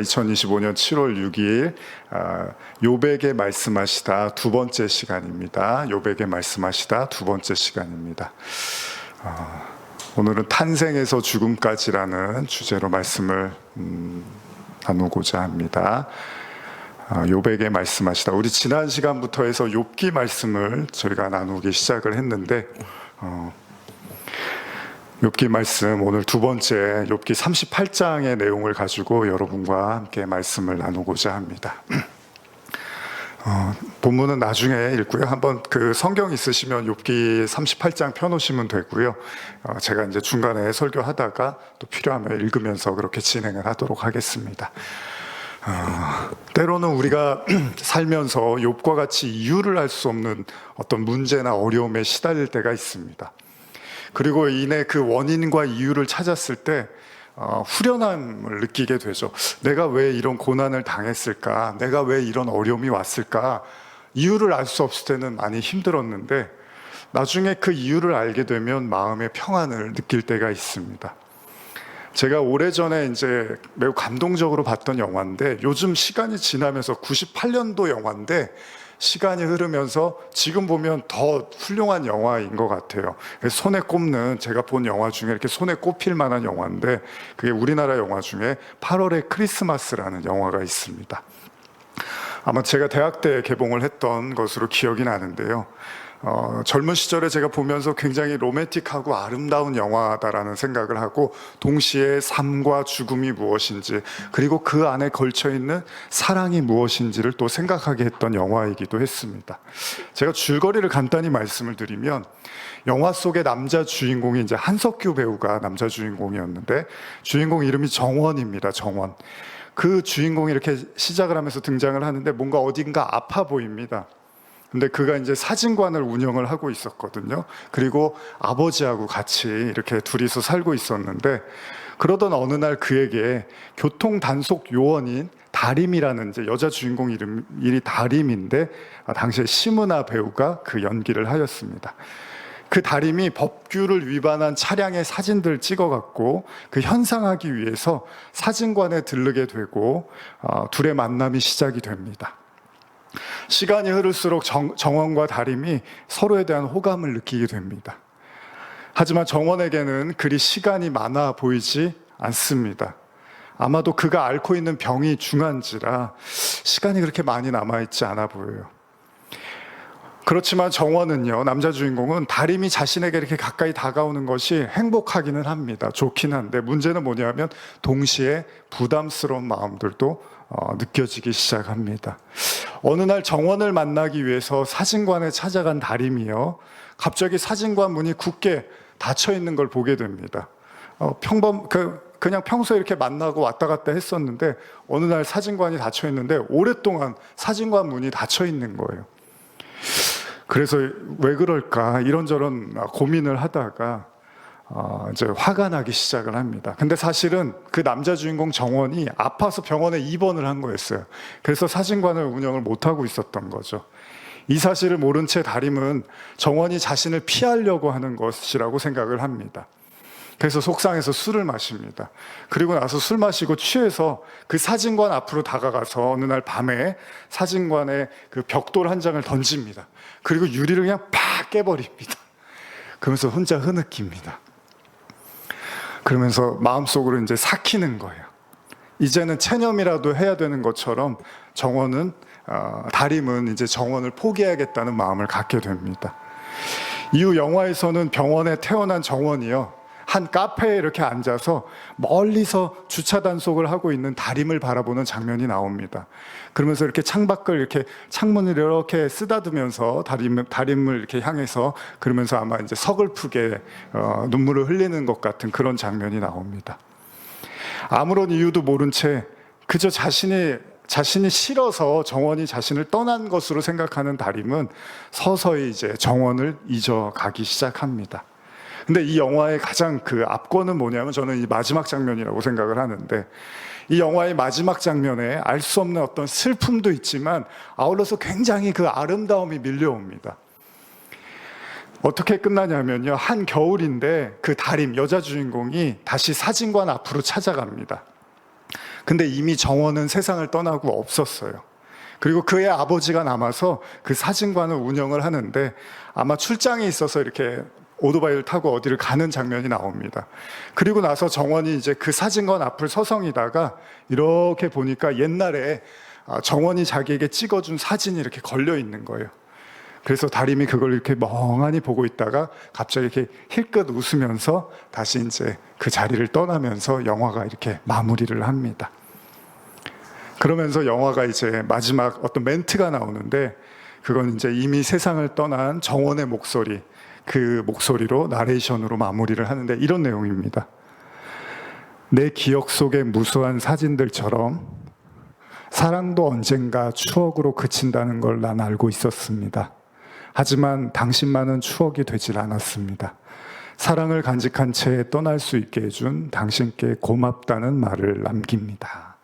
2025년 7월 6일 욥에게 말씀하시다 두 번째 시간입니다. 욥에게 말씀하시다 두 번째 시간입니다. 오늘은 탄생에서 죽음까지라는 주제로 말씀을 나누고자 합니다. 욥에게 말씀하시다. 우리 지난 시간부터 해서 욥기 말씀을 저희가 나누기 시작을 했는데 욥기 말씀 오늘 두 번째 욥기 38장의 내용을 가지고 여러분과 함께 말씀을 나누고자 합니다. 본문은 나중에 읽고요. 한번 그 성경 있으시면 욥기 38장 펴놓으시면 되고요. 제가 이제 중간에 설교하다가 또 필요하면 읽으면서 그렇게 진행을 하도록 하겠습니다. 때로는 우리가 살면서 욥과 같이 이유를 알 수 없는 어떤 문제나 어려움에 시달릴 때가 있습니다. 그리고 이내 그 원인과 이유를 찾았을 때 후련함을 느끼게 되죠. 내가 왜 이런 고난을 당했을까? 내가 왜 이런 어려움이 왔을까? 이유를 알 수 없을 때는 많이 힘들었는데 나중에 그 이유를 알게 되면 마음의 평안을 느낄 때가 있습니다. 제가 오래전에 이제 매우 감동적으로 봤던 영화인데 요즘 시간이 지나면서 98년도 영화인데 시간이 흐르면서 지금 보면 더 훌륭한 영화인 것 같아요. 손에 꼽는, 제가 본 영화 중에 이렇게 손에 꼽힐 만한 영화인데 그게 우리나라 영화 중에 8월의 크리스마스라는 영화가 있습니다. 아마 제가 대학 때 개봉을 했던 것으로 기억이 나는데요. 젊은 시절에 제가 보면서 굉장히 로맨틱하고 아름다운 영화다라는 생각을 하고 동시에 삶과 죽음이 무엇인지 그리고 그 안에 걸쳐있는 사랑이 무엇인지를 또 생각하게 했던 영화이기도 했습니다. 제가 줄거리를 간단히 말씀을 드리면 영화 속의 남자 주인공이 이제 한석규 배우가 남자 주인공이었는데 주인공 이름이 정원입니다. 정원. 그 주인공이 이렇게 시작을 하면서 등장을 하는데 뭔가 어딘가 아파 보입니다. 근데 그가 이제 사진관을 운영을 하고 있었거든요. 그리고 아버지하고 같이 이렇게 둘이서 살고 있었는데 그러던 어느 날 그에게 교통 단속 요원인 다림이라는 이제 여자 주인공 이름이 다림인데 당시에 심은하 배우가 그 연기를 하였습니다. 그 다림이 법규를 위반한 차량의 사진들을 찍어갖고 그 현상하기 위해서 사진관에 들르게 되고 둘의 만남이 시작이 됩니다. 시간이 흐를수록 정원과 다림이 서로에 대한 호감을 느끼게 됩니다. 하지만 정원에게는 그리 시간이 많아 보이지 않습니다. 아마도 그가 앓고 있는 병이 중한지라 시간이 그렇게 많이 남아있지 않아 보여요. 그렇지만 정원은요, 남자 주인공은 다림이 자신에게 이렇게 가까이 다가오는 것이 행복하기는 합니다. 좋긴 한데 문제는 뭐냐면 동시에 부담스러운 마음들도 느껴지기 시작합니다. 어느 날 정원을 만나기 위해서 사진관에 찾아간 다림이요, 갑자기 사진관 문이 굳게 닫혀 있는 걸 보게 됩니다. 그냥 평소에 이렇게 만나고 왔다 갔다 했었는데 어느 날 사진관이 닫혀 있는데 오랫동안 사진관 문이 닫혀 있는 거예요. 그래서 왜 그럴까 이런저런 고민을 하다가 이제 화가 나기 시작을 합니다. 근데 사실은 그 남자 주인공 정원이 아파서 병원에 입원을 한 거였어요. 그래서 사진관을 운영을 못하고 있었던 거죠. 이 사실을 모른 채 다림은 정원이 자신을 피하려고 하는 것이라고 생각을 합니다. 그래서 속상해서 술을 마십니다. 그리고 나서 술 마시고 취해서 그 사진관 앞으로 다가가서 어느 날 밤에 사진관에 그 벽돌 한 장을 던집니다. 그리고 유리를 그냥 팍 깨버립니다. 그러면서 혼자 흐느낍니다. 그러면서 마음속으로 이제 삭히는 거예요. 이제는 체념이라도 해야 되는 것처럼 다림은 이제 정원을 포기해야겠다는 마음을 갖게 됩니다. 이후 영화에서는 병원에 퇴원한 정원이요, 한 카페에 이렇게 앉아서 멀리서 주차 단속을 하고 있는 다림을 바라보는 장면이 나옵니다. 그러면서 이렇게 창밖을 이렇게 창문을 이렇게 쓰다듬으면서 다림을 이렇게 향해서 그러면서 아마 이제 서글프게 눈물을 흘리는 것 같은 그런 장면이 나옵니다. 아무런 이유도 모른 채 그저 자신이 싫어서 정원이 자신을 떠난 것으로 생각하는 다림은 서서히 이제 정원을 잊어가기 시작합니다. 근데 이 영화의 가장 그 압권은 뭐냐면 저는 이 마지막 장면이라고 생각을 하는데 이 영화의 마지막 장면에 알 수 없는 어떤 슬픔도 있지만 아울러서 굉장히 그 아름다움이 밀려옵니다. 어떻게 끝나냐면요, 한 겨울인데 그 다림, 여자 주인공이 다시 사진관 앞으로 찾아갑니다. 근데 이미 정원은 세상을 떠나고 없었어요. 그리고 그의 아버지가 남아서 그 사진관을 운영을 하는데 아마 출장이 있어서 이렇게 오토바이를 타고 어디를 가는 장면이 나옵니다. 그리고 나서 정원이 이제 그 사진관 앞을 서성이다가 이렇게 보니까 옛날에 정원이 자기에게 찍어준 사진이 이렇게 걸려 있는 거예요. 그래서 다림이 그걸 이렇게 멍하니 보고 있다가 갑자기 이렇게 힐끗 웃으면서 다시 이제 그 자리를 떠나면서 영화가 이렇게 마무리를 합니다. 그러면서 영화가 이제 마지막 어떤 멘트가 나오는데 그건 이제 이미 세상을 떠난 정원의 목소리, 그 목소리로 나레이션으로 마무리를 하는데 이런 내용입니다. 내 기억 속의 무수한 사진들처럼 사랑도 언젠가 추억으로 그친다는 걸 난 알고 있었습니다. 하지만 당신만은 추억이 되질 않았습니다. 사랑을 간직한 채 떠날 수 있게 해준 당신께 고맙다는 말을 남깁니다.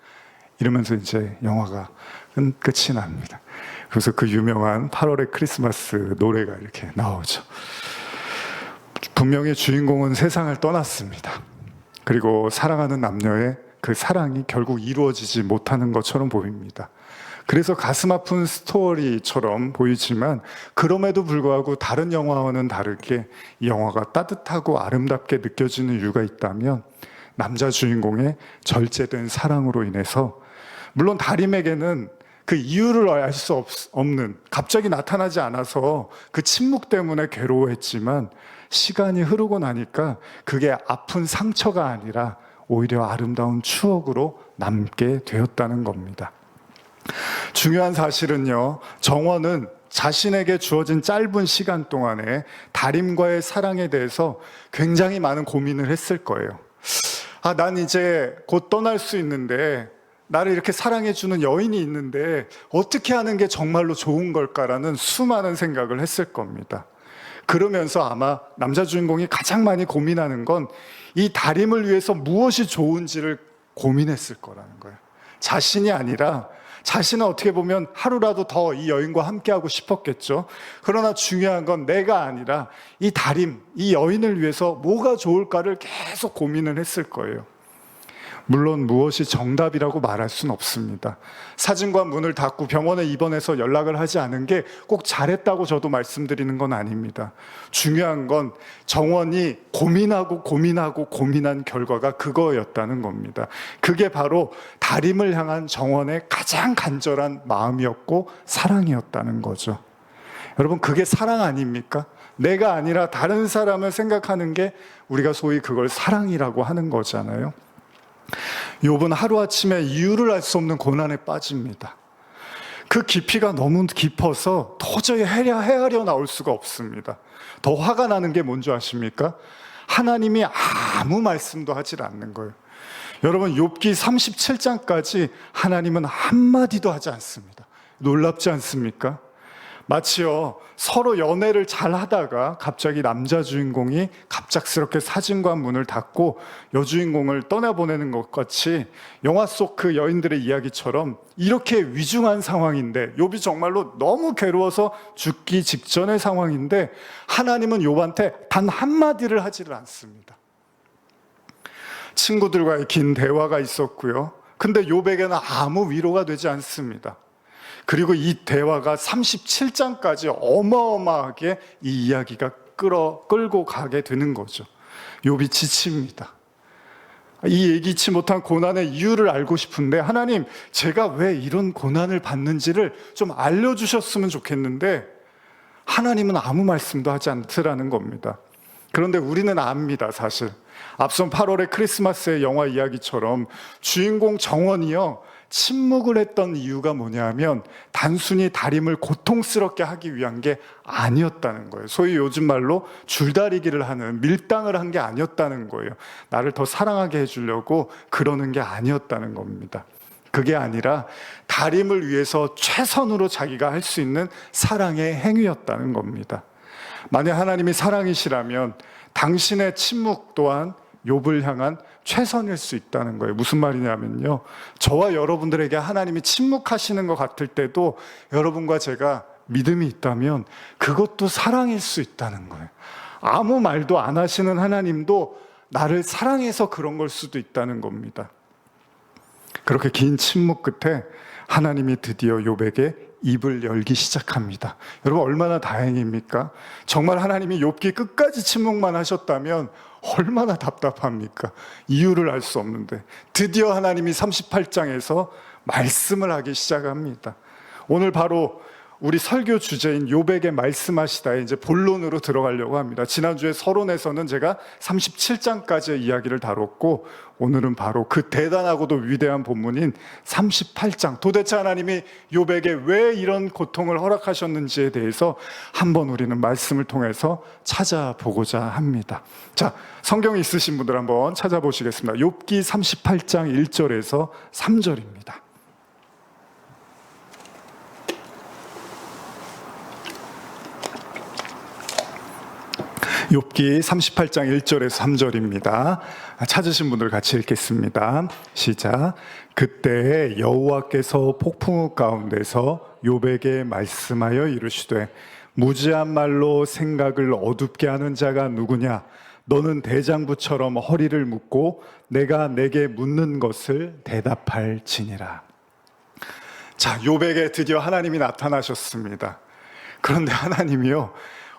이러면서 이제 영화가 끝이 납니다. 그래서 그 유명한 8월의 크리스마스 노래가 이렇게 나오죠. 분명히 주인공은 세상을 떠났습니다. 그리고 사랑하는 남녀의 그 사랑이 결국 이루어지지 못하는 것처럼 보입니다. 그래서 가슴 아픈 스토리처럼 보이지만 그럼에도 불구하고 다른 영화와는 다르게 이 영화가 따뜻하고 아름답게 느껴지는 이유가 있다면 남자 주인공의 절제된 사랑으로 인해서 물론 다림에게는 그 이유를 알 수 없는 갑자기 나타나지 않아서 그 침묵 때문에 괴로워했지만 시간이 흐르고 나니까 그게 아픈 상처가 아니라 오히려 아름다운 추억으로 남게 되었다는 겁니다. 중요한 사실은요, 정원은 자신에게 주어진 짧은 시간 동안에 다림과의 사랑에 대해서 굉장히 많은 고민을 했을 거예요. 난 이제 곧 떠날 수 있는데 나를 이렇게 사랑해주는 여인이 있는데 어떻게 하는 게 정말로 좋은 걸까라는 수많은 생각을 했을 겁니다. 그러면서 아마 남자 주인공이 가장 많이 고민하는 건 이 다림을 위해서 무엇이 좋은지를 고민했을 거라는 거예요. 자신이 아니라 자신은 어떻게 보면 하루라도 더 이 여인과 함께하고 싶었겠죠. 그러나 중요한 건 내가 아니라 이 다림, 이 여인을 위해서 뭐가 좋을까를 계속 고민을 했을 거예요. 물론 무엇이 정답이라고 말할 수는 없습니다. 사진관 문을 닫고 병원에 입원해서 연락을 하지 않은 게 꼭 잘했다고 저도 말씀드리는 건 아닙니다. 중요한 건 정원이 고민한 결과가 그거였다는 겁니다. 그게 바로 다림을 향한 정원의 가장 간절한 마음이었고 사랑이었다는 거죠. 여러분, 그게 사랑 아닙니까? 내가 아니라 다른 사람을 생각하는 게 우리가 소위 그걸 사랑이라고 하는 거잖아요. 욥은 하루아침에 이유를 알 수 없는 고난에 빠집니다. 그 깊이가 너무 깊어서 도저히 헤아려 나올 수가 없습니다. 더 화가 나는 게 뭔지 아십니까? 하나님이 아무 말씀도 하질 않는 거예요. 여러분, 욥기 37장까지 하나님은 한마디도 하지 않습니다. 놀랍지 않습니까? 마치요, 서로 연애를 잘 하다가 갑자기 남자 주인공이 갑작스럽게 사진관 문을 닫고 여주인공을 떠나보내는 것 같이 영화 속 그 여인들의 이야기처럼 이렇게 위중한 상황인데, 욥이 정말로 너무 괴로워서 죽기 직전의 상황인데 하나님은 욥한테 단 한마디를 하지를 않습니다. 친구들과의 긴 대화가 있었고요. 근데 욥에게는 아무 위로가 되지 않습니다. 그리고 이 대화가 37장까지 어마어마하게 이 이야기가 끌고 가게 되는 거죠. 욥이 지칩니다. 이 예기치 못한 고난의 이유를 알고 싶은데, 하나님, 제가 왜 이런 고난을 받는지를 좀 알려주셨으면 좋겠는데 하나님은 아무 말씀도 하지 않더라는 겁니다. 그런데 우리는 압니다, 사실. 앞선 8월의 크리스마스의 영화 이야기처럼 주인공 정원이요, 침묵을 했던 이유가 뭐냐면 단순히 다림을 고통스럽게 하기 위한 게 아니었다는 거예요. 소위 요즘 말로 줄다리기를 하는, 밀당을 한 게 아니었다는 거예요. 나를 더 사랑하게 해주려고 그러는 게 아니었다는 겁니다. 그게 아니라 다림을 위해서 최선으로 자기가 할 수 있는 사랑의 행위였다는 겁니다. 만약 하나님이 사랑이시라면 당신의 침묵 또한 욥을 향한 최선일 수 있다는 거예요. 무슨 말이냐면요, 저와 여러분들에게 하나님이 침묵하시는 것 같을 때도 여러분과 제가 믿음이 있다면 그것도 사랑일 수 있다는 거예요. 아무 말도 안 하시는 하나님도 나를 사랑해서 그런 걸 수도 있다는 겁니다. 그렇게 긴 침묵 끝에 하나님이 드디어 욥에게 입을 열기 시작합니다. 여러분 얼마나 다행입니까? 정말 하나님이 욥기 끝까지 침묵만 하셨다면 얼마나 답답합니까? 이유를 알 수 없는데 드디어 하나님이 38장에서 말씀을 하기 시작합니다. 오늘 바로 우리 설교 주제인 욥에게 말씀하시다에 이제 본론으로 들어가려고 합니다. 지난주에 서론에서는 제가 37장까지의 이야기를 다뤘고 오늘은 바로 그 대단하고도 위대한 본문인 38장, 도대체 하나님이 욥에게 왜 이런 고통을 허락하셨는지에 대해서 한번 우리는 말씀을 통해서 찾아보고자 합니다. 자, 성경 있으신 분들 한번 찾아보시겠습니다. 욥기 38장 1절에서 3절입니다. 욥기 38장 1절에서 3절입니다. 찾으신 분들 같이 읽겠습니다. 시작. 그때 여호와께서 폭풍우 가운데서 욥에게 말씀하여 이르시되 무지한 말로 생각을 어둡게 하는 자가 누구냐? 너는 대장부처럼 허리를 묶고 내가 내게 묻는 것을 대답할지니라. 자, 욥에게 드디어 하나님이 나타나셨습니다. 그런데 하나님이요,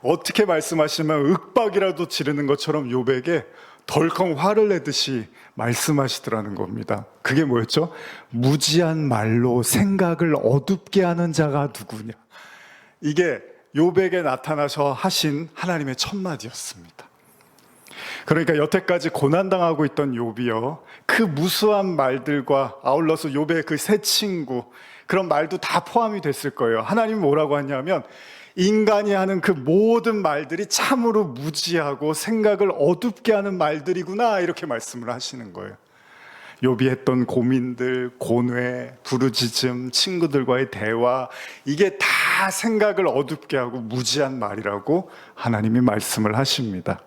어떻게 말씀하시면 윽박이라도 지르는 것처럼 욥에게 덜컹 화를 내듯이 말씀하시더라는 겁니다. 그게 뭐였죠? 무지한 말로 생각을 어둡게 하는 자가 누구냐? 이게 욥에게 나타나셔 하신 하나님의 첫마디였습니다. 그러니까 여태까지 고난당하고 있던 욥이요, 그 무수한 말들과 아울러서 욥의 그 새 친구, 그런 말도 다 포함이 됐을 거예요. 하나님이 뭐라고 하냐면 인간이 하는 그 모든 말들이 참으로 무지하고 생각을 어둡게 하는 말들이구나, 이렇게 말씀을 하시는 거예요. 욥이 했던 고민들, 고뇌, 부르짖음, 친구들과의 대화, 이게 다 생각을 어둡게 하고 무지한 말이라고 하나님이 말씀을 하십니다.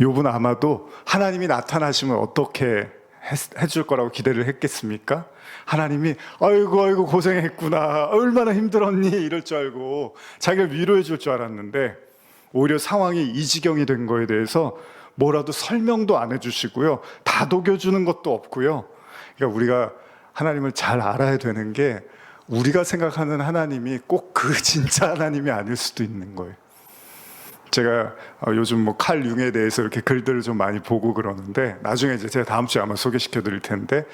욥은 아마도 하나님이 나타나시면 어떻게 해줄 거라고 기대를 했겠습니까? 하나님이 아이고 고생했구나, 얼마나 힘들었니, 이럴 줄 알고 자기를 위로해 줄 줄 알았는데 오히려 상황이 이 지경이 된 거에 대해서 뭐라도 설명도 안 해주시고요, 다독여주는 것도 없고요. 그러니까 우리가 하나님을 잘 알아야 되는 게 우리가 생각하는 하나님이 꼭 그 진짜 하나님이 아닐 수도 있는 거예요. 제가 요즘 칼 융에 대해서 이렇게 글들을 좀 많이 보고 그러는데 나중에 이제 제가 다음 주에 아마 소개시켜 드릴 텐데,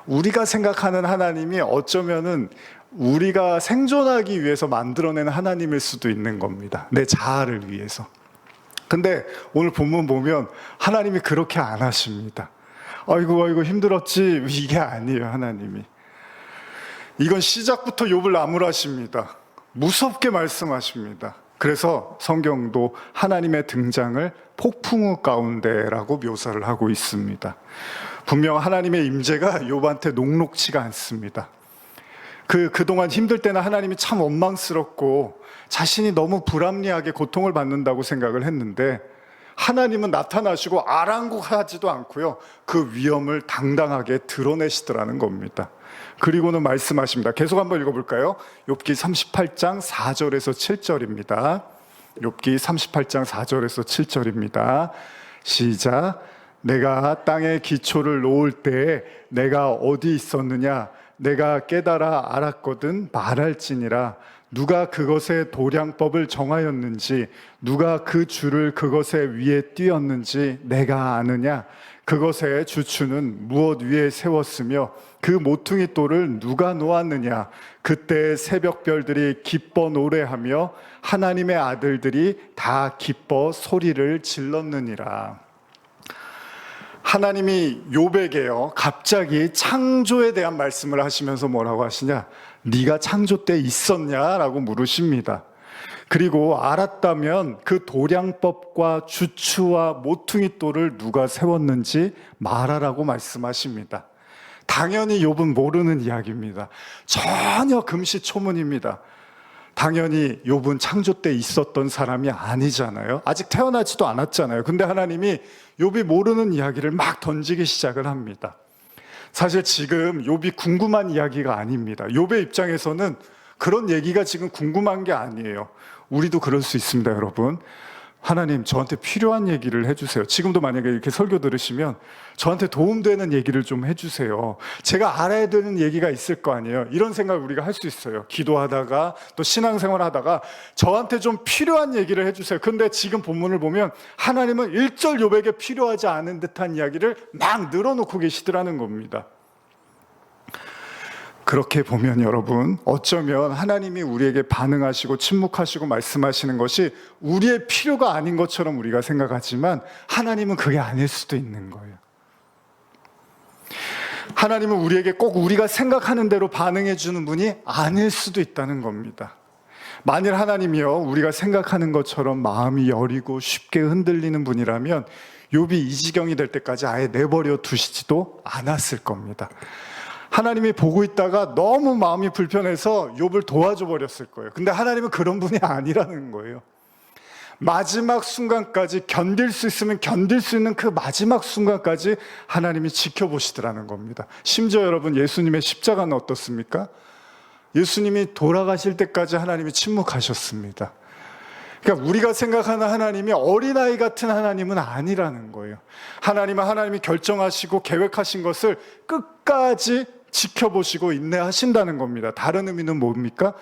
우리가 생각하는 하나님이 어쩌면은 우리가 생존하기 위해서 만들어낸 하나님일 수도 있는 겁니다. 내 자아를 위해서. 근데 오늘 본문 보면 하나님이 그렇게 안 하십니다. 아이고 힘들었지, 이게 아니에요. 하나님이 이건 시작부터 욥을 나무라십니다. 무섭게 말씀하십니다. 그래서 성경도 하나님의 등장을 폭풍우 가운데라고 묘사를 하고 있습니다. 분명 하나님의 임재가 욥한테 녹록치가 않습니다. 그동안 힘들 때는 하나님이 참 원망스럽고 자신이 너무 불합리하게 고통을 받는다고 생각을 했는데, 하나님은 나타나시고 아랑곳하지도 않고요, 그 위험을 당당하게 드러내시더라는 겁니다. 그리고는 말씀하십니다. 계속 한번 읽어볼까요? 욥기 38장 4절에서 7절입니다. 욥기 38장 4절에서 7절입니다. 시작. 내가 땅에 기초를 놓을 때에 내가 어디 있었느냐? 내가 깨달아 알았거든 말할지니라. 누가 그것의 도량법을 정하였는지, 누가 그 줄을 그것의 위에 띄었는지 내가 아느냐? 그것의 주추는 무엇 위에 세웠으며 그 모퉁이 돌을 누가 놓았느냐? 그때 새벽별들이 기뻐 노래하며 하나님의 아들들이 다 기뻐 소리를 질렀느니라. 하나님이 욥에게요, 갑자기 창조에 대한 말씀을 하시면서 뭐라고 하시냐? 네가 창조 때 있었냐라고 물으십니다. 그리고 알았다면 그 도량법과 주추와 모퉁이 돌을 누가 세웠는지 말하라고 말씀하십니다. 당연히 욥은 모르는 이야기입니다. 전혀 금시초문입니다. 당연히 욥은 창조 때 있었던 사람이 아니잖아요. 아직 태어나지도 않았잖아요. 근데 하나님이 욥이 모르는 이야기를 막 던지기 시작을 합니다. 사실 지금 욥이 궁금한 이야기가 아닙니다. 욥의 입장에서는 그런 얘기가 지금 궁금한 게 아니에요. 우리도 그럴 수 있습니다, 여러분. 하나님, 저한테 필요한 얘기를 해주세요. 지금도 만약에 이렇게 설교 들으시면 저한테 도움되는 얘기를 좀 해주세요. 제가 알아야 되는 얘기가 있을 거 아니에요. 이런 생각을 우리가 할 수 있어요. 기도하다가 또 신앙생활 하다가 저한테 좀 필요한 얘기를 해주세요. 근데 지금 본문을 보면 하나님은 1절 욥에게 필요하지 않은 듯한 이야기를 막 늘어놓고 계시더라는 겁니다. 그렇게 보면 여러분, 어쩌면 하나님이 우리에게 반응하시고 침묵하시고 말씀하시는 것이 우리의 필요가 아닌 것처럼 우리가 생각하지만 하나님은 그게 아닐 수도 있는 거예요. 하나님은 우리에게 꼭 우리가 생각하는 대로 반응해 주는 분이 아닐 수도 있다는 겁니다. 만일 하나님이요, 우리가 생각하는 것처럼 마음이 여리고 쉽게 흔들리는 분이라면 욥이 이 지경이 될 때까지 아예 내버려 두시지도 않았을 겁니다. 하나님이 보고 있다가 너무 마음이 불편해서 욥을 도와줘 버렸을 거예요. 근데 하나님은 그런 분이 아니라는 거예요. 마지막 순간까지 견딜 수 있으면 견딜 수 있는 그 마지막 순간까지 하나님이 지켜보시더라는 겁니다. 심지어 여러분, 예수님의 십자가는 어떻습니까? 예수님이 돌아가실 때까지 하나님이 침묵하셨습니다. 그러니까 우리가 생각하는 하나님이 어린아이 같은 하나님은 아니라는 거예요. 하나님이 결정하시고 계획하신 것을 끝까지 지켜보시고 인내하신다는 겁니다. 다른 의미는 뭡니까?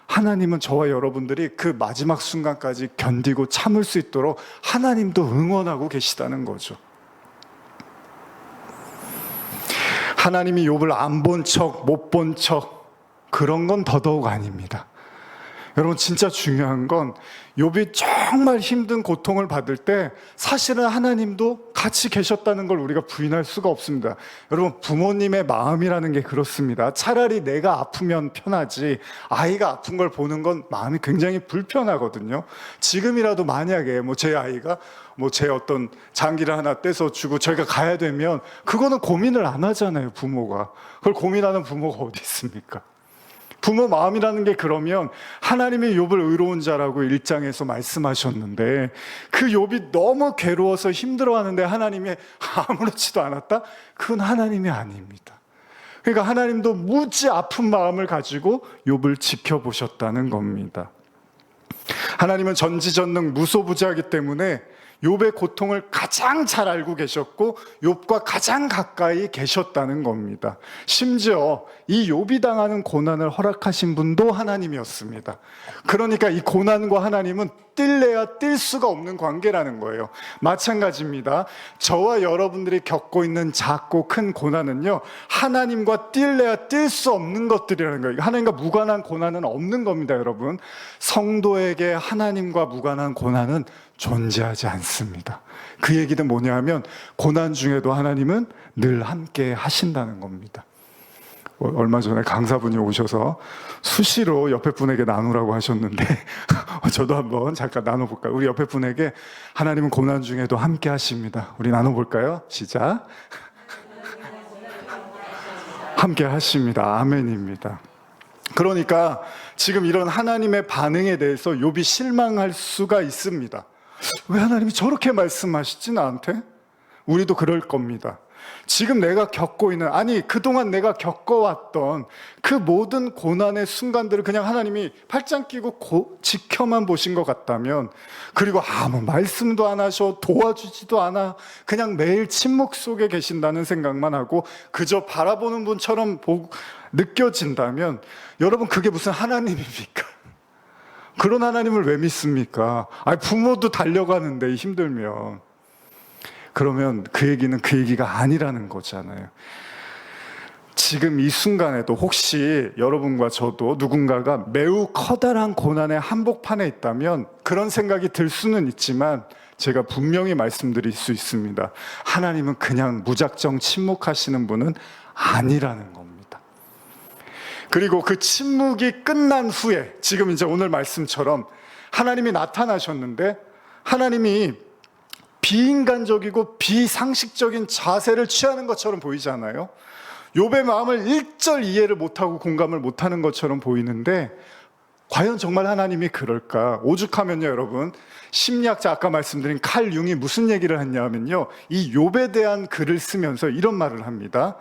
하나님은 저와 여러분들이 그 마지막 순간까지 견디고 참을 수 있도록 하나님도 응원하고 계시다는 거죠. 하나님이 욥을 안 본 척, 못 본 척, 그런 건 더더욱 아닙니다. 여러분, 진짜 중요한 건 욥이 정말 힘든 고통을 받을 때 사실은 하나님도 같이 계셨다는 걸 우리가 부인할 수가 없습니다. 여러분, 부모님의 마음이라는 게 그렇습니다. 차라리 내가 아프면 편하지 아이가 아픈 걸 보는 건 마음이 굉장히 불편하거든요. 지금이라도 만약에 제 아이가 제 어떤 장기를 하나 떼서 주고 저희가 가야 되면 그거는 고민을 안 하잖아요, 부모가. 그걸 고민하는 부모가 어디 있습니까? 부모 마음이라는 게 그러면 하나님이 욥을 의로운 자라고 1장에서 말씀하셨는데 그 욥이 너무 괴로워서 힘들어하는데 하나님이 아무렇지도 않았다? 그건 하나님이 아닙니다. 그러니까 하나님도 무지 아픈 마음을 가지고 욥을 지켜보셨다는 겁니다. 하나님은 전지전능 무소부지하기 때문에 욥의 고통을 가장 잘 알고 계셨고 욥과 가장 가까이 계셨다는 겁니다. 심지어 이 욥이 당하는 고난을 허락하신 분도 하나님이었습니다. 그러니까 이 고난과 하나님은 뛸래야 뛸 수가 없는 관계라는 거예요. 마찬가지입니다. 저와 여러분들이 겪고 있는 작고 큰 고난은요, 하나님과 뛸래야 뛸 수 없는 것들이라는 거예요. 하나님과 무관한 고난은 없는 겁니다, 여러분. 성도에게 하나님과 무관한 고난은 존재하지 않습니다. 그 얘기는 뭐냐면 고난 중에도 하나님은 늘 함께 하신다는 겁니다. 얼마 전에 강사분이 오셔서 수시로 옆에 분에게 나누라고 하셨는데 저도 한번 잠깐 나눠볼까요? 우리 옆에 분에게 하나님은 고난 중에도 함께 하십니다. 우리 나눠볼까요? 시작. 함께 하십니다. 아멘입니다. 그러니까 지금 이런 하나님의 반응에 대해서 욥이 실망할 수가 있습니다. 왜 하나님이 저렇게 말씀하시지 나한테? 우리도 그럴 겁니다. 지금 내가 겪고 있는, 그동안 내가 겪어왔던 그 모든 고난의 순간들을 그냥 하나님이 팔짱 끼고 지켜만 보신 것 같다면, 그리고 아무 말씀도 안 하셔, 도와주지도 않아, 그냥 매일 침묵 속에 계신다는 생각만 하고 그저 바라보는 분처럼 느껴진다면 여러분, 그게 무슨 하나님입니까? 그런 하나님을 왜 믿습니까? 부모도 달려가는데 힘들면. 그러면 그 얘기는 그 얘기가 아니라는 거잖아요. 지금 이 순간에도 혹시 여러분과 저도 누군가가 매우 커다란 고난의 한복판에 있다면 그런 생각이 들 수는 있지만 제가 분명히 말씀드릴 수 있습니다. 하나님은 그냥 무작정 침묵하시는 분은 아니라는 겁니다. 그리고 그 침묵이 끝난 후에 지금 이제 오늘 말씀처럼 하나님이 나타나셨는데 하나님이 비인간적이고 비상식적인 자세를 취하는 것처럼 보이잖아요. 욥의 마음을 일절 이해를 못하고 공감을 못하는 것처럼 보이는데 과연 정말 하나님이 그럴까? 오죽하면요, 여러분, 심리학자 아까 말씀드린 칼 융이 무슨 얘기를 했냐면요, 이 욥에 대한 글을 쓰면서 이런 말을 합니다.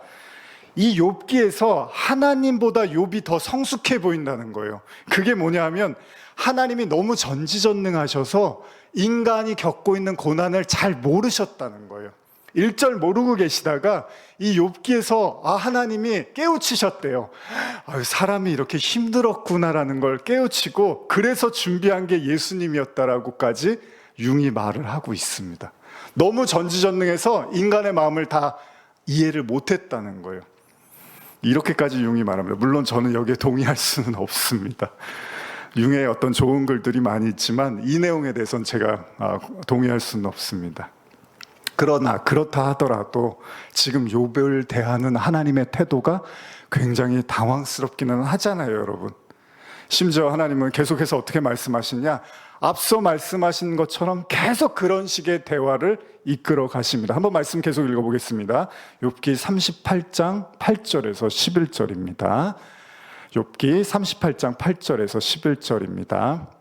이 욥기에서 하나님보다 욥이 더 성숙해 보인다는 거예요. 그게 뭐냐 하면 하나님이 너무 전지전능하셔서 인간이 겪고 있는 고난을 잘 모르셨다는 거예요. 1절 모르고 계시다가 이 욥기에서 하나님이 깨우치셨대요. 사람이 이렇게 힘들었구나라는 걸 깨우치고 그래서 준비한 게 예수님이었다라고까지 융이 말을 하고 있습니다. 너무 전지전능해서 인간의 마음을 다 이해를 못했다는 거예요. 이렇게까지 융이 말합니다. 물론 저는 여기에 동의할 수는 없습니다. 융의 어떤 좋은 글들이 많이 있지만 이 내용에 대해서는 제가 동의할 수는 없습니다. 그러나 그렇다 하더라도 지금 욥을 대하는 하나님의 태도가 굉장히 당황스럽기는 하잖아요, 여러분. 심지어 하나님은 계속해서 어떻게 말씀하시냐? 앞서 말씀하신 것처럼 계속 그런 식의 대화를 이끌어 가십니다. 한번 말씀 계속 읽어보겠습니다. 욥기 38장 8절에서 11절입니다. 욥기 38장 8절에서 11절입니다.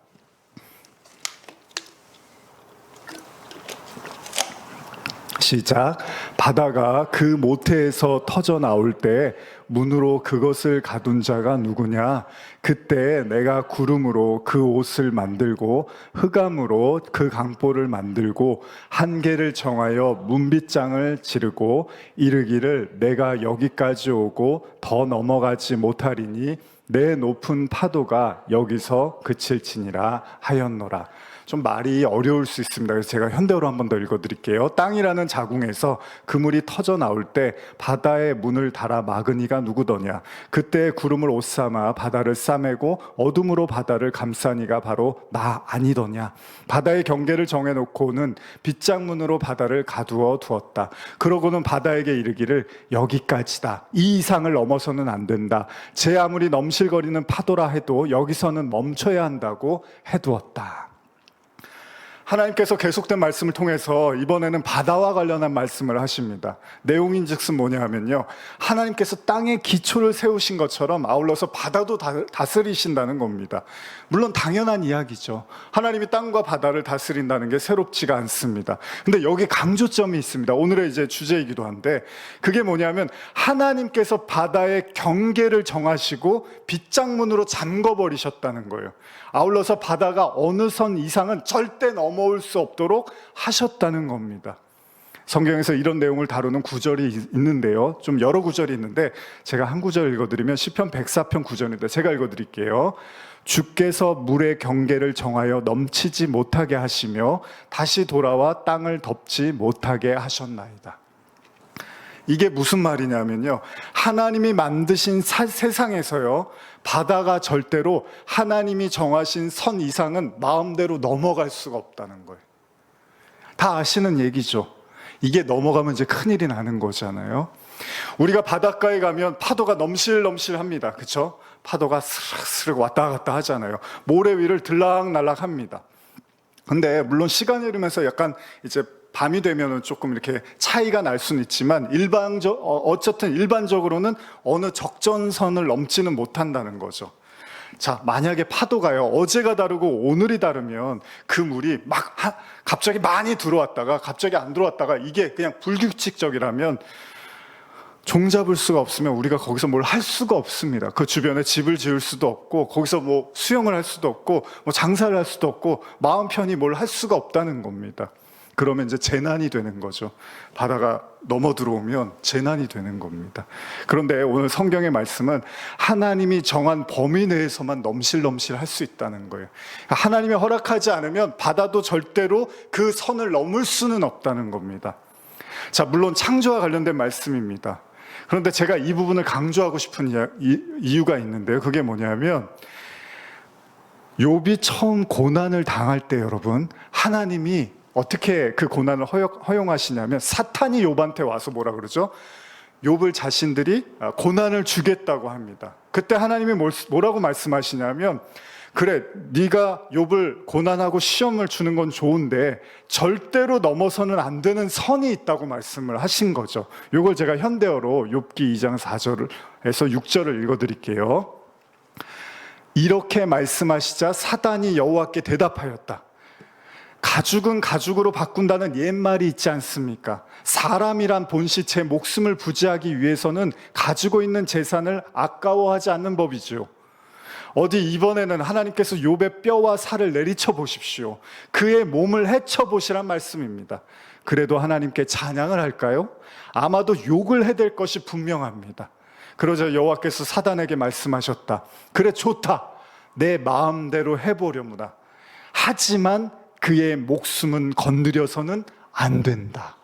시작. 바다가 그 모태에서 터져 나올 때 문으로 그것을 가둔 자가 누구냐? 그때 내가 구름으로 그 옷을 만들고 흑암으로 그 강보를 만들고 한계를 정하여 문빗장을 지르고 이르기를 내가 여기까지 오고 더 넘어가지 못하리니 내 높은 파도가 여기서 그칠지니라 하였노라. 좀 말이 어려울 수 있습니다. 그래서 제가 현대어로 한 번 더 읽어드릴게요. 땅이라는 자궁에서 그물이 터져 나올 때 바다의 문을 닫아 막은 이가 누구더냐? 그때 구름을 옷삼아 바다를 싸매고 어둠으로 바다를 감싼 이가 바로 나 아니더냐? 바다의 경계를 정해놓고는 빗장문으로 바다를 가두어 두었다. 그러고는 바다에게 이르기를 여기까지다. 이 이상을 넘어서는 안 된다. 제 아무리 넘실거리는 파도라 해도 여기서는 멈춰야 한다고 해두었다. 하나님께서 계속된 말씀을 통해서 이번에는 바다와 관련한 말씀을 하십니다. 내용인즉슨 뭐냐 하면요, 하나님께서 땅에 기초를 세우신 것처럼 아울러서 바다도 다스리신다는 겁니다. 물론 당연한 이야기죠. 하나님이 땅과 바다를 다스린다는 게 새롭지가 않습니다. 근데 여기 강조점이 있습니다. 오늘의 이제 주제이기도 한데 그게 뭐냐면 하나님께서 바다의 경계를 정하시고 빗장문으로 잠궈버리셨다는 거예요. 아울러서 바다가 어느 선 이상은 절대 넘어올 수 없도록 하셨다는 겁니다. 성경에서 이런 내용을 다루는 구절이 있는데요. 좀 여러 구절이 있는데 제가 한 구절 읽어드리면 시편 104편 9절인데 제가 읽어드릴게요. 주께서 물의 경계를 정하여 넘치지 못하게 하시며 다시 돌아와 땅을 덮지 못하게 하셨나이다. 이게 무슨 말이냐면요, 하나님이 만드신 세상에서요, 바다가 절대로 하나님이 정하신 선 이상은 마음대로 넘어갈 수가 없다는 거예요. 다 아시는 얘기죠. 이게 넘어가면 이제 큰일이 나는 거잖아요. 우리가 바닷가에 가면 파도가 넘실넘실합니다. 그렇죠? 파도가 스르륵 왔다 갔다 하잖아요. 모래 위를 들락날락 합니다. 근데 물론 시간이 흐르면서 약간 이제 밤이 되면은 조금 이렇게 차이가 날 수는 있지만 어쨌든 일반적으로는 어느 적정선을 넘지는 못한다는 거죠. 자, 만약에 파도가요, 어제가 다르고 오늘이 다르면 그 물이 막 갑자기 많이 들어왔다가 갑자기 안 들어왔다가 이게 그냥 불규칙적이라면 종잡을 수가 없으면 우리가 거기서 뭘 할 수가 없습니다. 그 주변에 집을 지을 수도 없고 거기서 뭐 수영을 할 수도 없고 뭐 장사를 할 수도 없고 마음 편히 뭘 할 수가 없다는 겁니다. 그러면 이제 재난이 되는 거죠. 바다가 넘어 들어오면 재난이 되는 겁니다. 그런데 오늘 성경의 말씀은 하나님이 정한 범위 내에서만 넘실넘실 할 수 있다는 거예요. 하나님이 허락하지 않으면 바다도 절대로 그 선을 넘을 수는 없다는 겁니다. 자, 물론 창조와 관련된 말씀입니다. 그런데 제가 이 부분을 강조하고 싶은 이유가 있는데요. 그게 뭐냐면 욥이 처음 고난을 당할 때 여러분, 하나님이 어떻게 그 고난을 허용하시냐면 사탄이 욥한테 와서 뭐라 그러죠? 욥을 자신들이 고난을 주겠다고 합니다. 그때 하나님이 뭐라고 말씀하시냐면 그래, 네가 욥을 고난하고 시험을 주는 건 좋은데 절대로 넘어서는 안 되는 선이 있다고 말씀을 하신 거죠. 이걸 제가 현대어로 욥기 2장 4절에서 6절을 읽어드릴게요. 이렇게 말씀하시자 사단이 여호와께 대답하였다. 가죽은 가죽으로 바꾼다는 옛말이 있지 않습니까? 사람이란 본시 제 목숨을 부지하기 위해서는 가지고 있는 재산을 아까워하지 않는 법이죠. 어디 이번에는 하나님께서 욥의 뼈와 살을 내리쳐 보십시오. 그의 몸을 헤쳐 보시란 말씀입니다. 그래도 하나님께 찬양을 할까요? 아마도 욕을 해댈 것이 분명합니다. 그러자 여호와께서 사단에게 말씀하셨다. 그래, 좋다. 내 마음대로 해보려무나. 하지만 그의 목숨은 건드려서는 안 된다.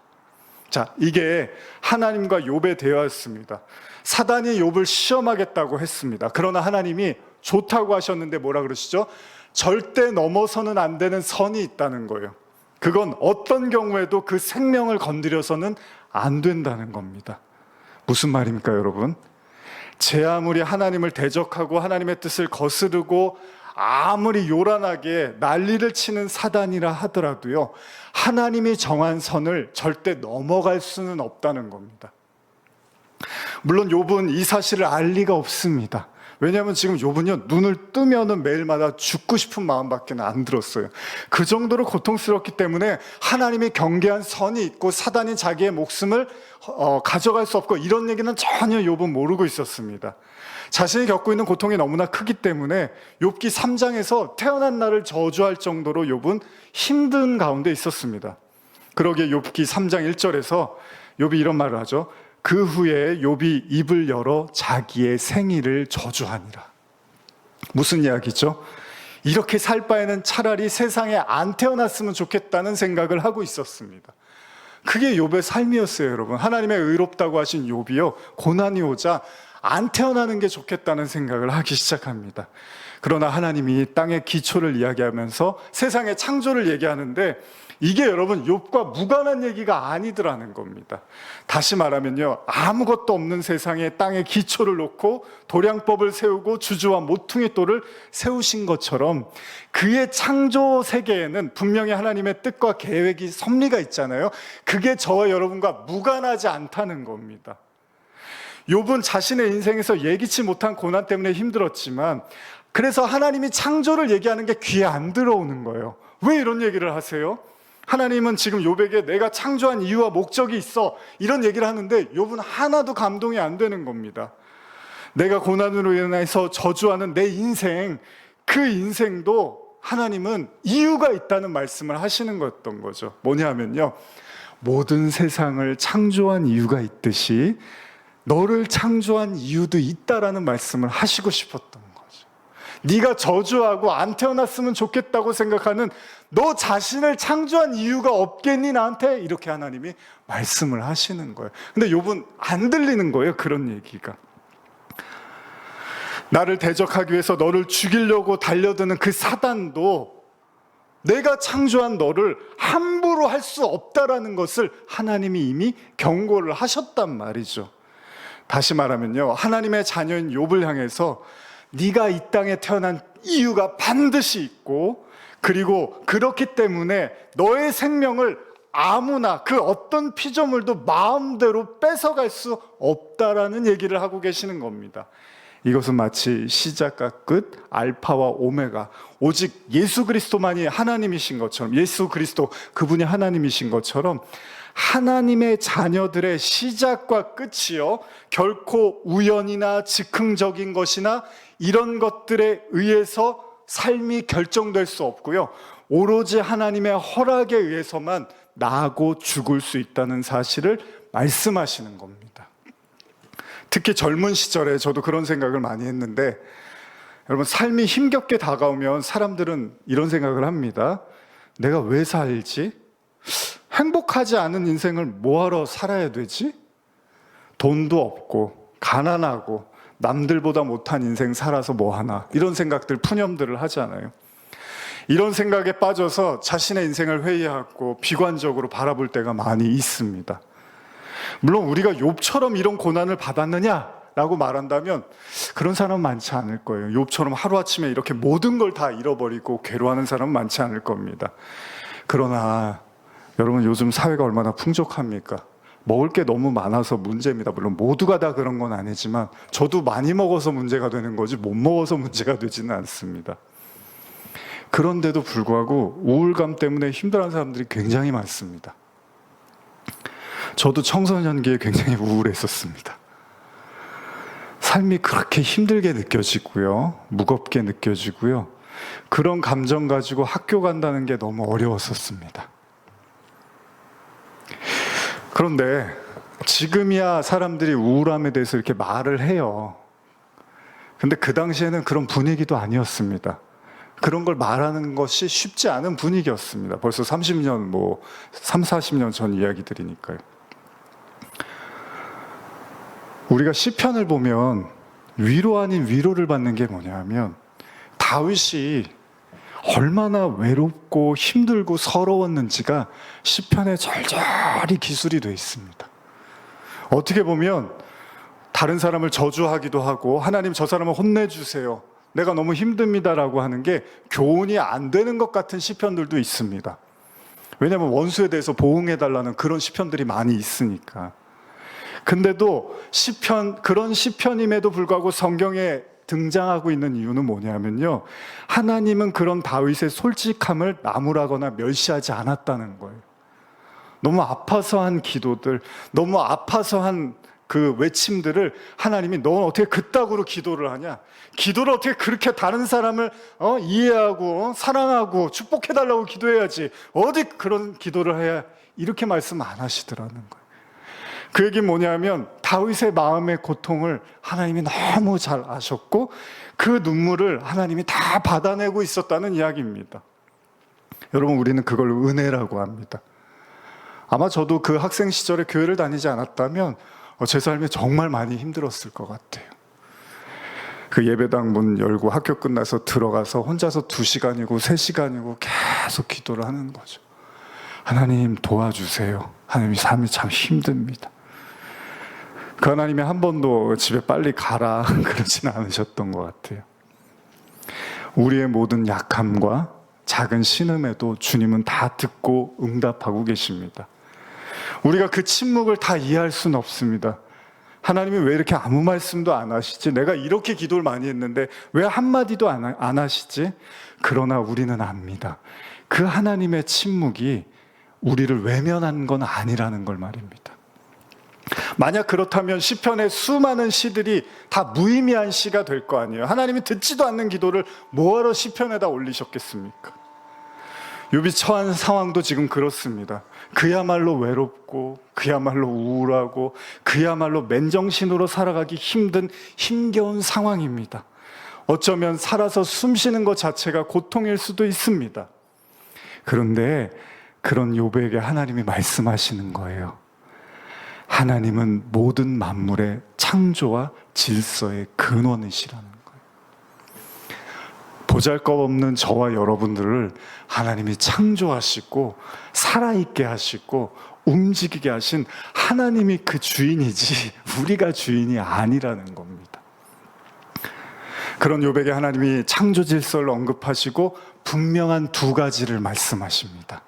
자, 이게 하나님과 욥의 대화였습니다. 사단이 욥을 시험하겠다고 했습니다. 그러나 하나님이 좋다고 하셨는데 뭐라 그러시죠? 절대 넘어서는 안 되는 선이 있다는 거예요. 그건 어떤 경우에도 그 생명을 건드려서는 안 된다는 겁니다. 무슨 말입니까, 여러분? 제 아무리 하나님을 대적하고 하나님의 뜻을 거스르고 아무리 요란하게 난리를 치는 사단이라 하더라도요, 하나님이 정한 선을 절대 넘어갈 수는 없다는 겁니다. 물론 욥은 이 사실을 알 리가 없습니다. 왜냐하면 지금 욥은요, 눈을 뜨면은 매일마다 죽고 싶은 마음밖에 안 들었어요. 그 정도로 고통스럽기 때문에 하나님이 경계한 선이 있고 사단이 자기의 목숨을 가져갈 수 없고, 이런 얘기는 전혀 욥은 모르고 있었습니다. 자신이 겪고 있는 고통이 너무나 크기 때문에 욥기 3장에서 태어난 날을 저주할 정도로 욥은 힘든 가운데 있었습니다. 그러기에 욥기 3장 1절에서 욥이 이런 말을 하죠. 그 후에 욥이 입을 열어 자기의 생일을 저주하니라. 무슨 이야기죠? 이렇게 살 바에는 차라리 세상에 안 태어났으면 좋겠다는 생각을 하고 있었습니다. 그게 욥의 삶이었어요, 여러분. 하나님의 의롭다고 하신 욥이요, 고난이 오자 안 태어나는 게 좋겠다는 생각을 하기 시작합니다. 그러나 하나님이 땅의 기초를 이야기하면서 세상의 창조를 얘기하는데, 이게 여러분 욥과 무관한 얘기가 아니더라는 겁니다. 다시 말하면요, 아무것도 없는 세상에 땅의 기초를 놓고 도량법을 세우고 주주와 모퉁이 돌을 세우신 것처럼 그의 창조 세계에는 분명히 하나님의 뜻과 계획이 섭리가 있잖아요. 그게 저와 여러분과 무관하지 않다는 겁니다. 욥은 자신의 인생에서 예기치 못한 고난 때문에 힘들었지만, 그래서 하나님이 창조를 얘기하는 게 귀에 안 들어오는 거예요. 왜 이런 얘기를 하세요? 하나님은 지금 욥에게 내가 창조한 이유와 목적이 있어, 이런 얘기를 하는데 욥은 하나도 감동이 안 되는 겁니다. 내가 고난으로 인해서 저주하는 내 인생, 그 인생도 하나님은 이유가 있다는 말씀을 하시는 거였던 거죠. 뭐냐면요, 모든 세상을 창조한 이유가 있듯이 너를 창조한 이유도 있다라는 말씀을 하시고 싶었던 거죠. 네가 저주하고 안 태어났으면 좋겠다고 생각하는 너 자신을 창조한 이유가 없겠니 나한테? 이렇게 하나님이 말씀을 하시는 거예요. 근데 욥은 안 들리는 거예요, 그런 얘기가. 나를 대적하기 위해서 너를 죽이려고 달려드는 그 사단도 내가 창조한 너를 함부로 할 수 없다라는 것을 하나님이 이미 경고를 하셨단 말이죠. 다시 말하면요, 하나님의 자녀인 욥을 향해서 네가 이 땅에 태어난 이유가 반드시 있고, 그리고 그렇기 때문에 너의 생명을 아무나 그 어떤 피조물도 마음대로 뺏어갈 수 없다라는 얘기를 하고 계시는 겁니다. 이것은 마치 시작과 끝, 알파와 오메가, 오직 예수 그리스도만이 하나님이신 것처럼, 예수 그리스도 그분이 하나님이신 것처럼 하나님의 자녀들의 시작과 끝이요, 결코 우연이나 즉흥적인 것이나 이런 것들에 의해서 삶이 결정될 수 없고요, 오로지 하나님의 허락에 의해서만 나고 죽을 수 있다는 사실을 말씀하시는 겁니다. 특히 젊은 시절에 저도 그런 생각을 많이 했는데, 여러분, 삶이 힘겹게 다가오면 사람들은 이런 생각을 합니다. 내가 왜 살지? 행복하지 않은 인생을 뭐하러 살아야 되지? 돈도 없고 가난하고 남들보다 못한 인생 살아서 뭐하나, 이런 생각들, 푸념들을 하잖아요. 이런 생각에 빠져서 자신의 인생을 회의하고 비관적으로 바라볼 때가 많이 있습니다. 물론 우리가 욥처럼 이런 고난을 받았느냐라고 말한다면 그런 사람은 많지 않을 거예요. 욥처럼 하루아침에 이렇게 모든 걸 다 잃어버리고 괴로워하는 사람은 많지 않을 겁니다. 그러나 여러분, 요즘 사회가 얼마나 풍족합니까? 먹을 게 너무 많아서 문제입니다. 물론 모두가 다 그런 건 아니지만 저도 많이 먹어서 문제가 되는 거지 못 먹어서 문제가 되지는 않습니다. 그런데도 불구하고 우울감 때문에 힘들어하는 사람들이 굉장히 많습니다. 저도 청소년기에 굉장히 우울했었습니다. 삶이 그렇게 힘들게 느껴지고요. 무겁게 느껴지고요. 그런 감정 가지고 학교 간다는 게 너무 어려웠었습니다. 그런데 지금이야 사람들이 우울함에 대해서 이렇게 말을 해요. 근데 그 당시에는 그런 분위기도 아니었습니다. 그런 걸 말하는 것이 쉽지 않은 분위기였습니다. 벌써 30년, 40년 전 이야기들이니까요. 우리가 시편을 보면 위로 아닌 위로를 받는 게 뭐냐면 다윗이 얼마나 외롭고 힘들고 서러웠는지가 시편에 절절히 기술이 되어 있습니다. 어떻게 보면 다른 사람을 저주하기도 하고 하나님 저 사람을 혼내주세요. 내가 너무 힘듭니다라고 하는 게 교훈이 안 되는 것 같은 시편들도 있습니다. 왜냐하면 원수에 대해서 보응해달라는 그런 시편들이 많이 있으니까. 근데도 그런 시편임에도 불구하고 성경에 등장하고 있는 이유는 뭐냐면요. 하나님은 그런 다윗의 솔직함을 나무라거나 멸시하지 않았다는 거예요. 너무 아파서 한 기도들, 너무 아파서 한 그 외침들을 하나님이 넌 어떻게 그따구로 기도를 하냐? 기도를 어떻게 그렇게 다른 사람을 이해하고 사랑하고 축복해달라고 기도해야지. 어디 그런 기도를 해야 이렇게 말씀 안 하시더라는 거예요. 그 얘기는 뭐냐면 다윗의 마음의 고통을 하나님이 너무 잘 아셨고 그 눈물을 하나님이 다 받아내고 있었다는 이야기입니다. 여러분, 우리는 그걸 은혜라고 합니다. 아마 저도 그 학생 시절에 교회를 다니지 않았다면 제 삶이 정말 많이 힘들었을 것 같아요. 그 예배당 문 열고 학교 끝나서 들어가서 혼자서 2시간이고 3시간이고 계속 기도를 하는 거죠. 하나님 도와주세요. 하나님 삶이 참 힘듭니다. 그 하나님이 한 번도 집에 빨리 가라 그러지는 않으셨던 것 같아요. 우리의 모든 약함과 작은 신음에도 주님은 다 듣고 응답하고 계십니다. 우리가 그 침묵을 다 이해할 수는 없습니다. 하나님이 왜 이렇게 아무 말씀도 안 하시지? 내가 이렇게 기도를 많이 했는데 왜 한마디도 안 하시지? 그러나 우리는 압니다. 그 하나님의 침묵이 우리를 외면한 건 아니라는 걸 말입니다. 만약 그렇다면 시편의 수많은 시들이 다 무의미한 시가 될 거 아니에요. 하나님이 듣지도 않는 기도를 뭐하러 시편에다 올리셨겠습니까? 욥이 처한 상황도 지금 그렇습니다. 그야말로 외롭고 그야말로 우울하고 그야말로 맨정신으로 살아가기 힘겨운 상황입니다. 어쩌면 살아서 숨 쉬는 것 자체가 고통일 수도 있습니다. 그런데 그런 욥에게 하나님이 말씀하시는 거예요. 하나님은 모든 만물의 창조와 질서의 근원이시라는 거예요. 보잘것없는 저와 여러분들을 하나님이 창조하시고 살아있게 하시고 움직이게 하신 하나님이 그 주인이지 우리가 주인이 아니라는 겁니다. 그런 욥에게 하나님이 창조 질서를 언급하시고 분명한 2가지를 말씀하십니다.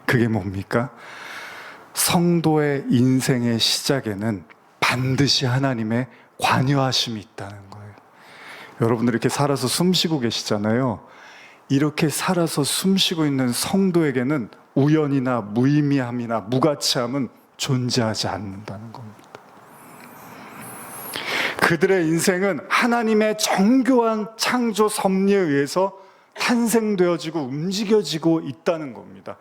그게 뭡니까? 성도의 인생의 시작에는 반드시 하나님의 관여하심이 있다는 거예요. 여러분들 이렇게 살아서 숨쉬고 계시잖아요. 이렇게 살아서 숨쉬고 있는 성도에게는 우연이나 무의미함이나 무가치함은 존재하지 않는다는 겁니다. 그들의 인생은 하나님의 정교한 창조 섭리에 의해서 탄생되어지고 움직여지고 있다는 겁니다.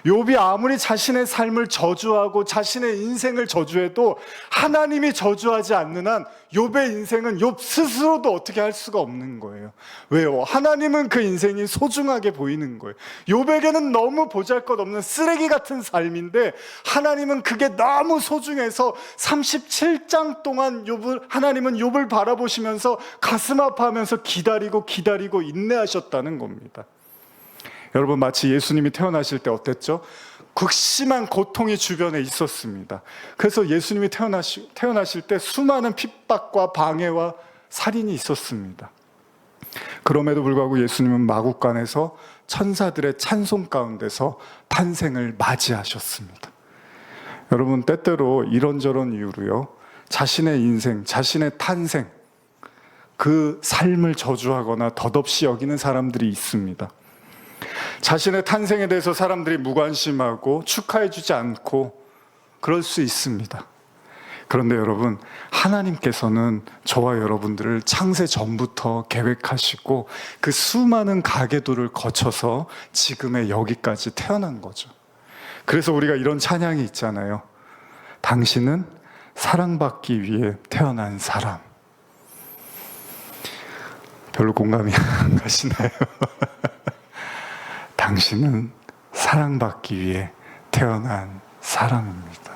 욥이 아무리 자신의 삶을 저주하고 자신의 인생을 저주해도 하나님이 저주하지 않는 한 욥의 인생은 욥 스스로도 어떻게 할 수가 없는 거예요. 왜요? 하나님은 그 인생이 소중하게 보이는 거예요. 욥에게는 너무 보잘것없는 쓰레기 같은 삶인데 하나님은 그게 너무 소중해서 37장 동안 하나님은 욥을 바라보시면서 가슴 아파하면서 기다리고 인내하셨다는 겁니다. 여러분, 마치 예수님이 태어나실 때 어땠죠? 극심한 고통이 주변에 있었습니다. 그래서 예수님이 태어나실 때 수많은 핍박과 방해와 살인이 있었습니다. 그럼에도 불구하고 예수님은 마국간에서 천사들의 찬송 가운데서 탄생을 맞이하셨습니다. 여러분, 때때로 이런저런 이유로요, 자신의 인생, 자신의 탄생, 그 삶을 저주하거나 덧없이 여기는 사람들이 있습니다. 자신의 탄생에 대해서 사람들이 무관심하고 축하해주지 않고 그럴 수 있습니다. 그런데 여러분, 하나님께서는 저와 여러분들을 창세 전부터 계획하시고 그 수많은 가계도를 거쳐서 지금의 여기까지 태어난 거죠. 그래서 우리가 이런 찬양이 있잖아요. 당신은 사랑받기 위해 태어난 사람. 별로 공감이 안 가시나요? 당신은 사랑받기 위해 태어난 사람입니다.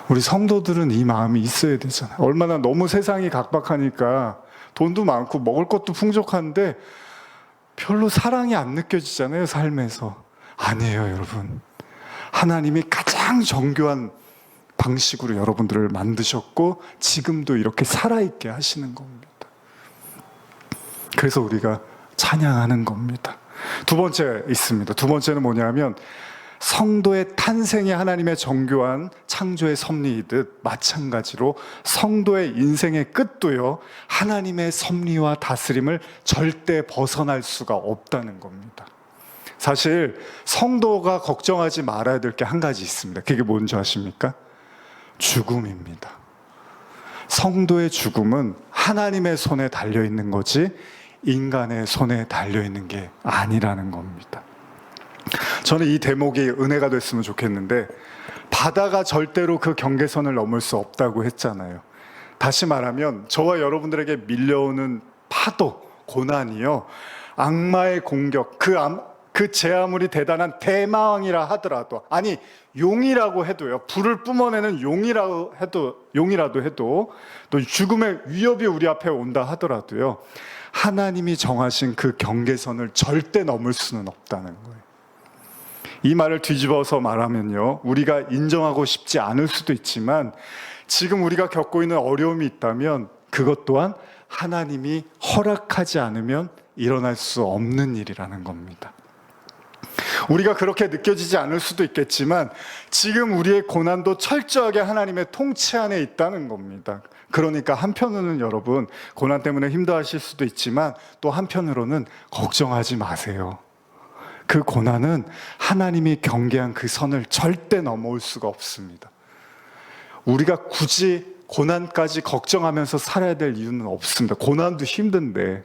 우리 성도들은 이 마음이 있어야 되잖아요. 얼마나 너무 세상이 각박하니까 돈도 많고 먹을 것도 풍족한데 별로 사랑이 안 느껴지잖아요, 삶에서. 아니에요, 여러분. 하나님이 가장 정교한 방식으로 여러분들을 만드셨고 지금도 이렇게 살아있게 하시는 겁니다. 그래서 우리가 찬양하는 겁니다. 두 번째 있습니다. 두 번째는 뭐냐면 성도의 탄생이 하나님의 정교한 창조의 섭리이듯 마찬가지로 성도의 인생의 끝도요, 하나님의 섭리와 다스림을 절대 벗어날 수가 없다는 겁니다. 사실 성도가 걱정하지 말아야 될 게 한 가지 있습니다. 그게 뭔지 아십니까? 죽음입니다. 성도의 죽음은 하나님의 손에 달려있는 거지 인간의 손에 달려있는 게 아니라는 겁니다. 저는 이 대목이 은혜가 됐으면 좋겠는데, 바다가 절대로 그 경계선을 넘을 수 없다고 했잖아요. 다시 말하면 저와 여러분들에게 밀려오는 파도, 고난이요, 악마의 공격, 그 제 아무리 대단한 대마왕이라 하더라도, 아니 용이라고 해도요, 불을 뿜어내는 용이라도 해도 또 죽음의 위협이 우리 앞에 온다 하더라도요, 하나님이 정하신 그 경계선을 절대 넘을 수는 없다는 거예요. 이 말을 뒤집어서 말하면요, 우리가 인정하고 싶지 않을 수도 있지만 지금 우리가 겪고 있는 어려움이 있다면 그것 또한 하나님이 허락하지 않으면 일어날 수 없는 일이라는 겁니다. 우리가 그렇게 느껴지지 않을 수도 있겠지만 지금 우리의 고난도 철저하게 하나님의 통치 안에 있다는 겁니다. 그러니까 한편으로는 여러분, 고난 때문에 힘들어하실 수도 있지만 또 한편으로는 걱정하지 마세요. 그 고난은 하나님이 경계한 그 선을 절대 넘어올 수가 없습니다. 우리가 굳이 고난까지 걱정하면서 살아야 될 이유는 없습니다. 고난도 힘든데.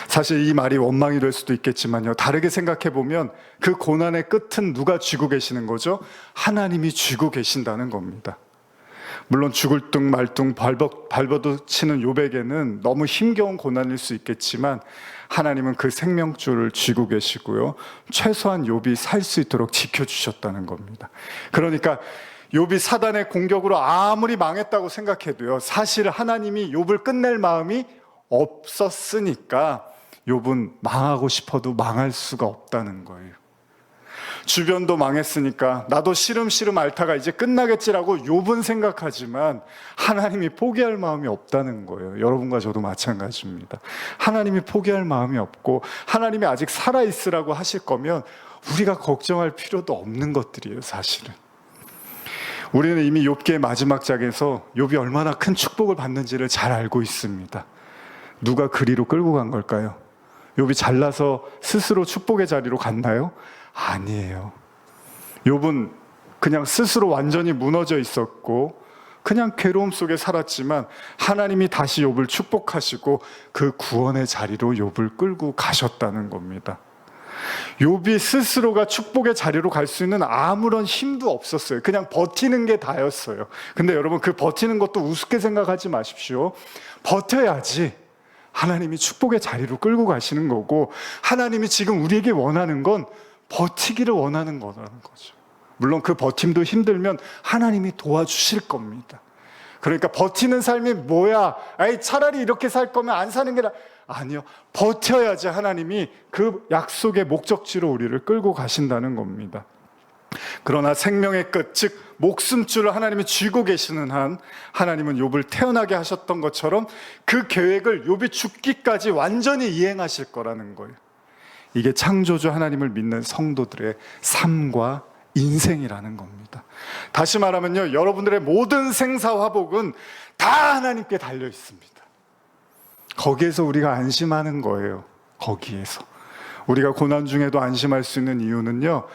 사실 이 말이 원망이 될 수도 있겠지만요, 다르게 생각해 보면 그 고난의 끝은 누가 쥐고 계시는 거죠? 하나님이 쥐고 계신다는 겁니다. 물론 죽을 둥 말둥 발버둥치는 욥에게는 너무 힘겨운 고난일 수 있겠지만 하나님은 그 생명줄을 쥐고 계시고요, 최소한 욥이 살 수 있도록 지켜주셨다는 겁니다. 그러니까 욥이 사단의 공격으로 아무리 망했다고 생각해도요, 사실 하나님이 욥을 끝낼 마음이 없었으니까 욥은 망하고 싶어도 망할 수가 없다는 거예요. 주변도 망했으니까 나도 시름시름 앓다가 이제 끝나겠지라고 욥은 생각하지만 하나님이 포기할 마음이 없다는 거예요. 여러분과 저도 마찬가지입니다. 하나님이 포기할 마음이 없고 하나님이 아직 살아있으라고 하실 거면 우리가 걱정할 필요도 없는 것들이에요, 사실은. 우리는 이미 욥기의 마지막 장에서 욥이 얼마나 큰 축복을 받는지를 잘 알고 있습니다. 누가 그리로 끌고 간 걸까요? 욥이 잘나서 스스로 축복의 자리로 갔나요? 아니에요. 욥은 그냥 스스로 완전히 무너져 있었고 그냥 괴로움 속에 살았지만 하나님이 다시 욥을 축복하시고 그 구원의 자리로 욥을 끌고 가셨다는 겁니다. 욥이 스스로가 축복의 자리로 갈 수 있는 아무런 힘도 없었어요. 그냥 버티는 게 다였어요. 근데 여러분, 그 버티는 것도 우습게 생각하지 마십시오. 버텨야지 하나님이 축복의 자리로 끌고 가시는 거고, 하나님이 지금 우리에게 원하는 건 버티기를 원하는 거라는 거죠. 물론 그 버팀도 힘들면 하나님이 도와주실 겁니다. 그러니까 버티는 삶이 뭐야? 아이, 차라리 이렇게 살 거면 안 사는 게 아니요. 버텨야지 하나님이 그 약속의 목적지로 우리를 끌고 가신다는 겁니다. 그러나 생명의 끝, 즉 목숨줄을 하나님이 쥐고 계시는 한 하나님은 욥을 태어나게 하셨던 것처럼 그 계획을 욥이 죽기까지 완전히 이행하실 거라는 거예요. 이게 창조주 하나님을 믿는 성도들의 삶과 인생이라는 겁니다. 다시 말하면요, 여러분들의 모든 생사화복은 다 하나님께 달려 있습니다. 거기에서 우리가 안심하는 거예요. 거기에서 우리가 고난 중에도 안심할 수 있는 이유는요,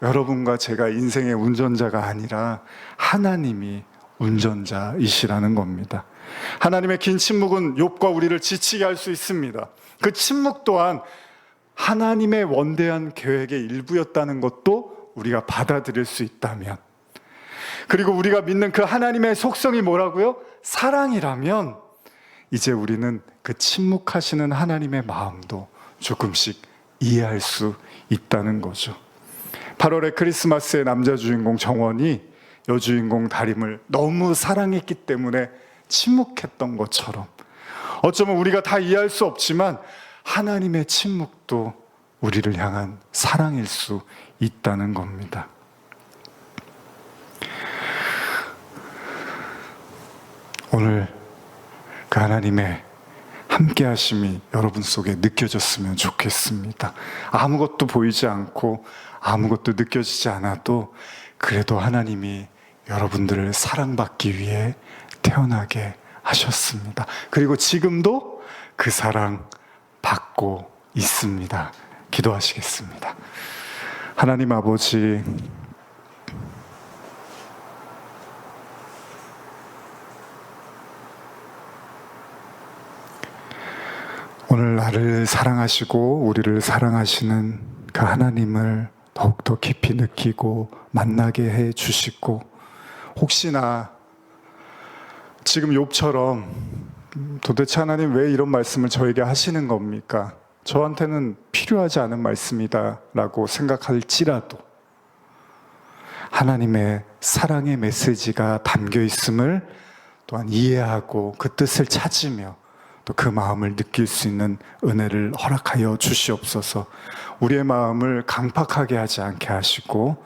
여러분과 제가 인생의 운전자가 아니라 하나님이 운전자이시라는 겁니다. 하나님의 긴 침묵은 욥과 우리를 지치게 할 수 있습니다. 그 침묵 또한 하나님의 원대한 계획의 일부였다는 것도 우리가 받아들일 수 있다면, 그리고 우리가 믿는 그 하나님의 속성이 뭐라고요? 사랑이라면 이제 우리는 그 침묵하시는 하나님의 마음도 조금씩 이해할 수 있다는 거죠. 8월의 크리스마스의 남자 주인공 정원이 여주인공 다림을 너무 사랑했기 때문에 침묵했던 것처럼, 어쩌면 우리가 다 이해할 수 없지만 하나님의 침묵도 우리를 향한 사랑일 수 있다는 겁니다. 오늘 그 하나님의 함께 하심이 여러분 속에 느껴졌으면 좋겠습니다. 아무것도 보이지 않고 아무것도 느껴지지 않아도 그래도 하나님이 여러분들을 사랑받기 위해 태어나게 하셨습니다. 그리고 지금도 그 사랑 받고 있습니다. 기도하시겠습니다. 하나님 아버지, 오늘 나를 사랑하시고 우리를 사랑하시는 그 하나님을 더욱더 깊이 느끼고 만나게 해 주시고, 혹시나 지금 욥처럼 도대체 하나님 왜 이런 말씀을 저에게 하시는 겁니까? 저한테는 필요하지 않은 말씀이다 라고 생각할지라도 하나님의 사랑의 메시지가 담겨 있음을 또한 이해하고 그 뜻을 찾으며 또 그 마음을 느낄 수 있는 은혜를 허락하여 주시옵소서. 우리의 마음을 강팍하게 하지 않게 하시고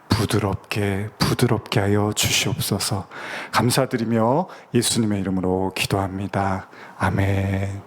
부드럽게 하여 주시옵소서. 감사드리며 예수님의 이름으로 기도합니다. 아멘.